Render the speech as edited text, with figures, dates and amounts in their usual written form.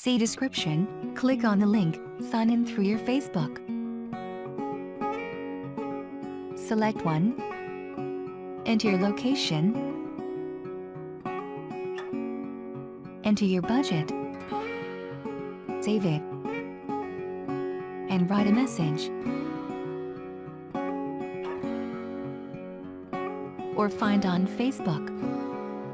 See description, click on the link, sign in through your Facebook. Select one. Enter your location. Enter your budget. Save it. And write a message. Or find on Facebook.